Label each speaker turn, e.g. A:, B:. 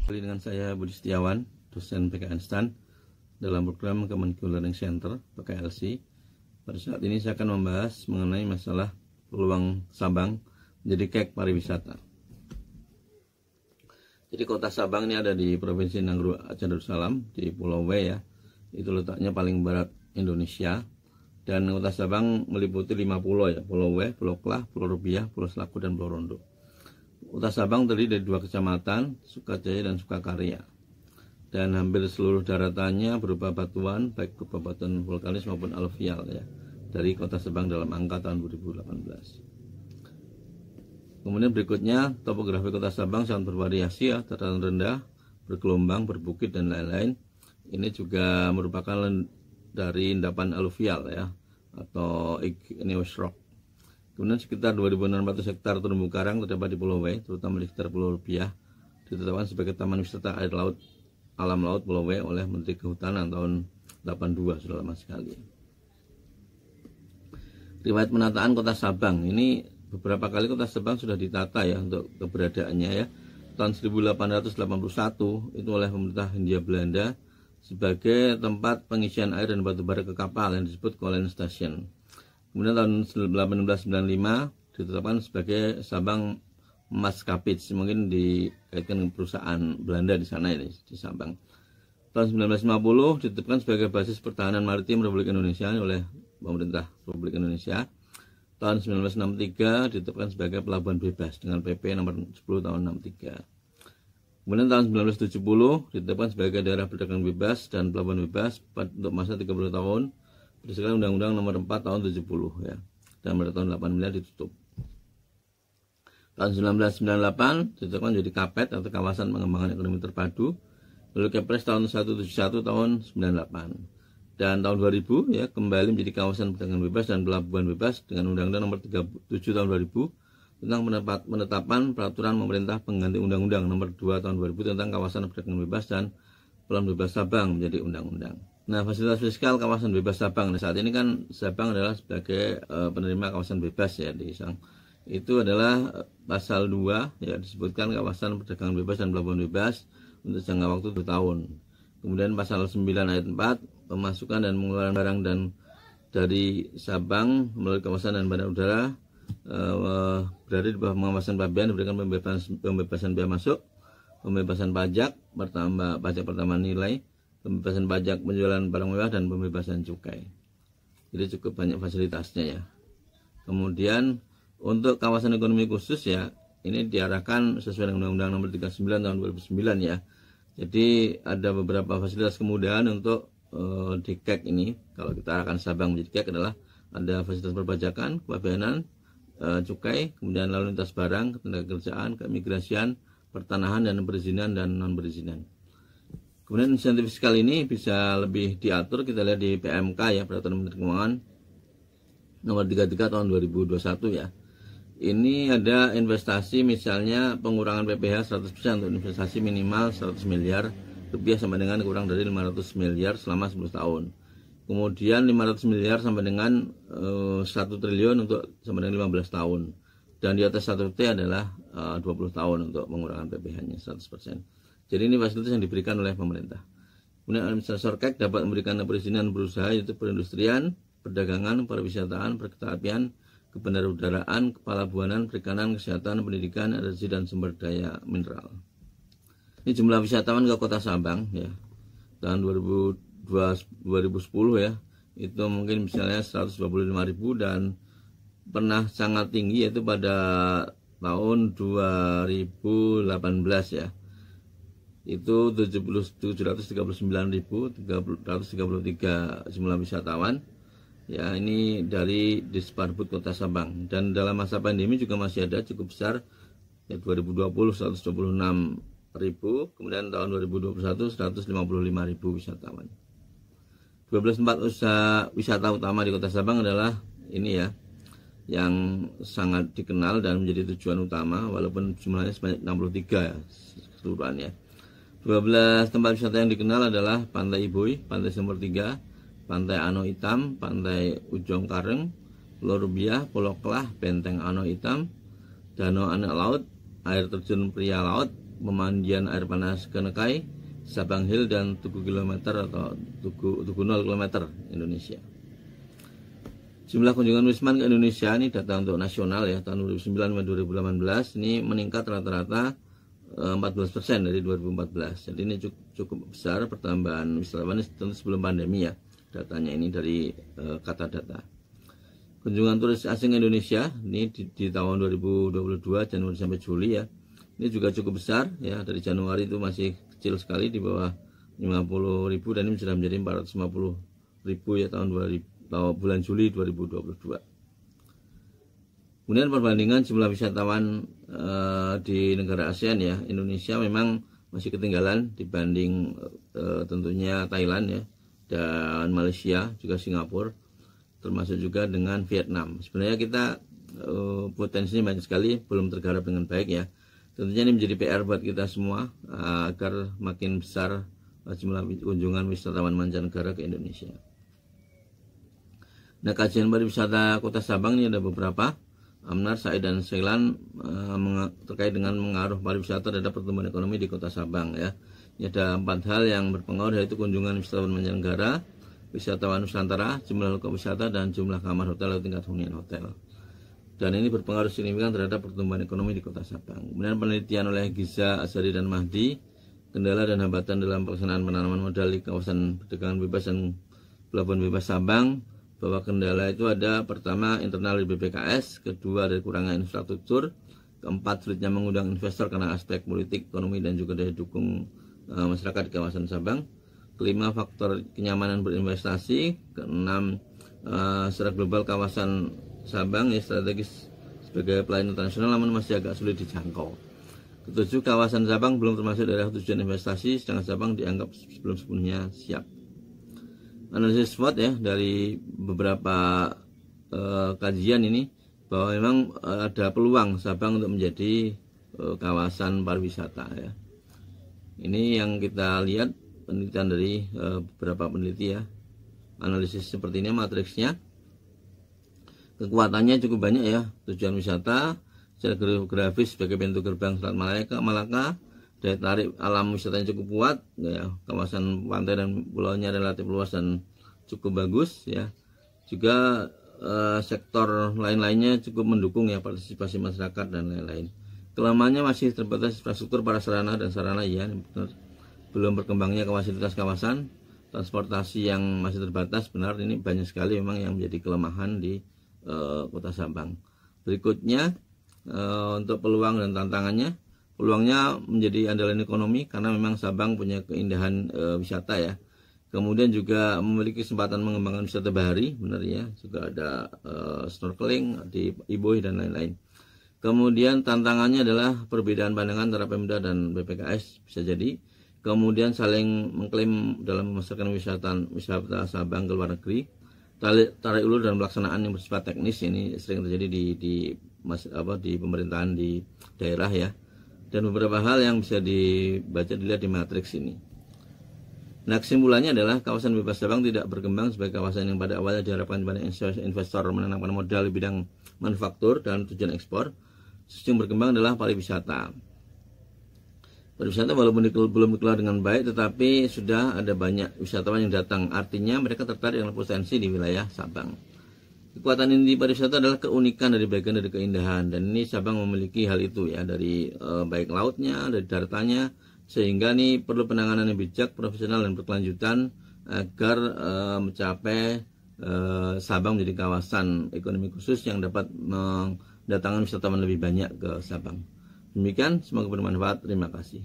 A: Kembali dengan saya Budi Setiawan, dosen PKN STAN dalam program Kemenkeu Learning Center PKLC. Pada saat ini saya akan membahas mengenai masalah peluang Sabang menjadi KEK pariwisata. Jadi kota Sabang ini ada di Provinsi Nanggroe Aceh Darussalam di Pulau W ya. Itu letaknya paling barat Indonesia. Dan kota Sabang meliputi 5 pulau ya, Pulau W, Pulau Klah, Pulau Rubiah, Pulau Selaku, dan Pulau Rondo. Kota Sabang terdiri dari 2 kecamatan, Sukajaya dan Sukakarya. Dan hampir seluruh daratannya berupa batuan, baik berupa batuan vulkanis maupun aluvial ya, dari kota Sabang dalam angka tahun 2018. Kemudian berikutnya, topografi kota Sabang sangat bervariasi ya, dataran rendah, bergelombang, berbukit, dan lain-lain. Ini juga merupakan dari endapan aluvial ya, atau igneous rock. Kemudian sekitar 2.600 hektar terumbu karang terdapat di Pulau W, terutama di sekitar Pulau Rubiah, ditetapkan sebagai Taman Wisata Air Laut Alam Laut Pulau W oleh Menteri Kehutanan tahun 82, sudah lama sekali. Riwayat penataan kota Sabang, ini beberapa kali kota Sabang sudah ditata ya untuk keberadaannya ya. Tahun 1881 itu oleh pemerintah Hindia Belanda sebagai tempat pengisian air dan batu bara ke kapal yang disebut Colen Station. Kemudian tahun 1895 ditetapkan sebagai Sabang Maskapit, mungkin dikaitkan dengan perusahaan Belanda di sana ini di Sabang. Tahun 1950 ditetapkan sebagai basis pertahanan maritim Republik Indonesia oleh pemerintah Republik Indonesia. Tahun 1963 ditetapkan sebagai pelabuhan bebas dengan PP nomor 10 tahun 63. Kemudian tahun 1970 ditetapkan sebagai daerah perdagangan bebas dan pelabuhan bebas untuk masa 30 tahun. Berdasarkan Undang-Undang nomor 4 tahun 70 ya. Dan pada tahun 89 ditutup. Tahun 1998 ditetapkan jadi KAPET atau Kawasan Pengembangan Ekonomi Terpadu. Lalu Kepres tahun 171 tahun 98. Dan tahun 2000 ya kembali menjadi kawasan perdagangan bebas dan pelabuhan bebas dengan Undang-Undang nomor 37 tahun 2000 tentang penetapan peraturan pemerintah pengganti Undang-Undang nomor 2 tahun 2000 tentang kawasan perdagangan bebas dan pelabuhan bebas Sabang menjadi undang-undang. Nah, fasilitas fiskal kawasan bebas Sabang. Nah, saat ini kan Sabang adalah sebagai penerima kawasan bebas ya di Sang. Itu adalah pasal 2 ya, disebutkan kawasan perdagangan bebas dan pelabuhan bebas untuk jangka waktu 2 tahun. Kemudian pasal 9 ayat 4 pemasukan dan pengeluaran barang dan dari Sabang melalui kawasan dan bandar udara berada di bawah pengawasan Pabean diberikan pembebasan biaya masuk, pembebasan pajak bertambah pajak pertambahan nilai, pembebasan pajak penjualan barang mewah, dan pembebasan cukai. Jadi cukup banyak fasilitasnya ya. Kemudian untuk kawasan ekonomi khusus ya, ini diarahkan sesuai dengan Undang-Undang nomor 39 tahun 2009 ya. Jadi ada beberapa fasilitas kemudahan untuk di KEK ini. Kalau kita arahkan Sabang menjadi KEK adalah ada fasilitas perpajakan, kepabeanan, cukai, kemudian lalu lintas barang, ketenagakerjaan, keimigrasian, pertanahan dan perizinan dan non perizinan. Kemudian insentif fiskal ini bisa lebih diatur, kita lihat di PMK ya, Peraturan Menteri Keuangan nomor 33 tahun 2021 ya. Ini ada investasi misalnya pengurangan PPh 100% untuk investasi minimal 100 miliar rupiah sampai dengan kurang dari 500 miliar selama 10 tahun. Kemudian 500 miliar sampai dengan 1 triliun untuk sampai dengan 15 tahun. Dan di atas 1T adalah 20 tahun untuk pengurangan PPh-nya 100%. Jadi ini fasilitas yang diberikan oleh pemerintah. Kemudian administrator KEK dapat memberikan perizinan berusaha yaitu perindustrian, perdagangan, pariwisataan, perkereta-apian, kebendarudaraan, kepalabuhanan, perikanan, kesehatan, pendidikan, energi, dan sumber daya mineral. Ini jumlah wisatawan ke kota Sabang ya. Tahun 2010 ya, itu mungkin misalnya 125.000 dan pernah sangat tinggi yaitu pada tahun 2018 ya. Itu 739.333 jumlah wisatawan. Ya, ini dari Disparbud Kota Sabang. Dan dalam masa pandemi juga masih ada cukup besar ya, 2020 126.000, kemudian tahun 2021 155.000 wisatawan. 12 tempat usaha wisata utama di Kota Sabang adalah ini ya, yang sangat dikenal dan menjadi tujuan utama walaupun jumlahnya sebanyak 63 ya, keseluruhannya. 12 tempat wisata yang dikenal adalah Pantai Iboy, Pantai Sumur 3, Pantai Ano Hitam, Pantai Ujong Kareng, Pulau Rubiah, Pulau Klah, Benteng Ano Hitam, Danau Anak Laut, Air Terjun Pria Laut, pemandian air panas Genekai, Sabang Hill, dan Tugu Kilometer atau Tugu 0 km Indonesia. Jumlah kunjungan Wisman ke Indonesia ini data untuk nasional ya, tahun 2009 sampai 2018 ini meningkat rata-rata 14% dari 2014. Jadi ini cukup besar pertambahan wisatawan tentu sebelum pandemi ya. Datanya ini dari kata data. Kunjungan turis asing Indonesia ini di tahun 2022 Januari sampai Juli ya. Ini juga cukup besar ya, dari Januari itu masih kecil sekali di bawah 50.000 dan ini sudah menjadi 450.000 ya bulan Juli 2022. Kemudian perbandingan jumlah wisatawan di negara ASEAN ya, Indonesia memang masih ketinggalan dibanding tentunya Thailand ya, dan Malaysia, juga Singapura, termasuk juga dengan Vietnam. Sebenarnya kita potensinya banyak sekali, belum tergarap dengan baik ya. Tentunya ini menjadi PR buat kita semua agar makin besar jumlah kunjungan wisatawan mancanegara ke Indonesia. Nah, kajian pariwisata Kota Sabang ini ada beberapa. Amnar, Said, dan Seilan terkait dengan mengaruh pariwisata terhadap pertumbuhan ekonomi di Kota Sabang ya. Ini ada 4 hal yang berpengaruh, yaitu kunjungan wisatawan mancanegara, wisatawan Nusantara, jumlah lokal wisata, dan jumlah kamar hotel atau tingkat hunian hotel. Dan ini berpengaruh signifikan terhadap pertumbuhan ekonomi di Kota Sabang. Kemudian penelitian oleh Giza, Azhari, dan Mahdi, kendala dan hambatan dalam pelaksanaan penanaman modal di kawasan perdagangan bebas dan pelabuhan bebas Sabang, bahwa kendala itu ada pertama internal di BPKS, kedua dari kurangnya infrastruktur, keempat sulitnya mengundang investor karena aspek politik, ekonomi, dan juga daya dukung masyarakat di kawasan Sabang, kelima faktor kenyamanan berinvestasi, keenam secara global kawasan Sabang ya strategis sebagai pelayan internasional namun masih agak sulit dijangkau. Ketujuh, kawasan Sabang belum termasuk daerah tujuan investasi, sedangkan Sabang dianggap belum sepenuhnya siap. Analisis SWOT ya dari beberapa kajian ini bahwa memang ada peluang Sabang untuk menjadi kawasan pariwisata ya. Ini yang kita lihat penelitian dari beberapa peneliti ya. Analisis seperti ini matriksnya. Kekuatannya cukup banyak ya. Tujuan wisata secara geografis sebagai pintu gerbang Selat Malaka. Daya tarik alam wisatanya cukup kuat ya, kawasan pantai dan pulaunya relatif luas dan cukup bagus ya. Juga sektor lain-lainnya cukup mendukung ya, partisipasi masyarakat dan lain-lain. Kelemahannya masih terbatas infrastruktur para sarana dan sarana ya, benar. Belum berkembangnya fasilitas kawasan, transportasi yang masih terbatas, benar, ini banyak sekali memang yang menjadi kelemahan di Kota Sabang. Berikutnya untuk peluang dan tantangannya. Peluangnya menjadi andalan ekonomi karena memang Sabang punya keindahan wisata ya. Kemudian juga memiliki kesempatan mengembangkan wisata bahari, benar ya. Juga ada snorkeling di Iboy dan lain-lain. Kemudian tantangannya adalah perbedaan pandangan antara Pemda dan BPKS bisa jadi. Kemudian saling mengklaim dalam memasarkan wisata Sabang ke luar negeri. Tarik ulur dan pelaksanaan yang bersifat teknis ini sering terjadi di pemerintahan di daerah ya. Dan beberapa hal yang bisa dibaca dilihat di matriks ini. Nah, kesimpulannya adalah kawasan bebas Sabang tidak berkembang sebagai kawasan yang pada awalnya diharapkan banyak investor menanamkan modal di bidang manufaktur dan tujuan ekspor. Yang berkembang adalah pariwisata. Pariwisata walaupun belum dikelola dengan baik, tetapi sudah ada banyak wisatawan yang datang. Artinya mereka tertarik dengan potensi di wilayah Sabang. Kekuatan inti pariwisata adalah keunikan dari bagian dari keindahan, dan ini Sabang memiliki hal itu ya, dari baik lautnya, dari daratanya, sehingga ini perlu penanganan yang bijak, profesional, dan berkelanjutan agar mencapai Sabang menjadi kawasan ekonomi khusus yang dapat mendatangkan wisatawan lebih banyak ke Sabang. Demikian, semoga bermanfaat. Terima kasih.